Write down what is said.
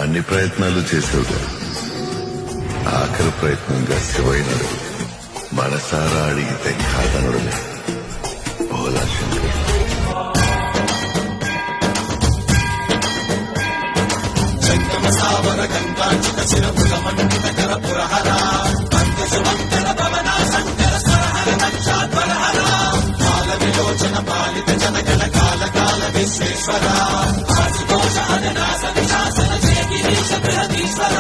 అన్ని ప్రయత్నాలు చేసేవుగా ఆఖరి ప్రయత్నంగా శివైనడు మనసారా అడిగితే కాదనడమే భోలా శంకర్. పాలిత జనగణ కాల కాల విశ్వేశ్వర ఆశుతోష అనాశ విశాసన జయ గిరీశ బృహదీశ్వర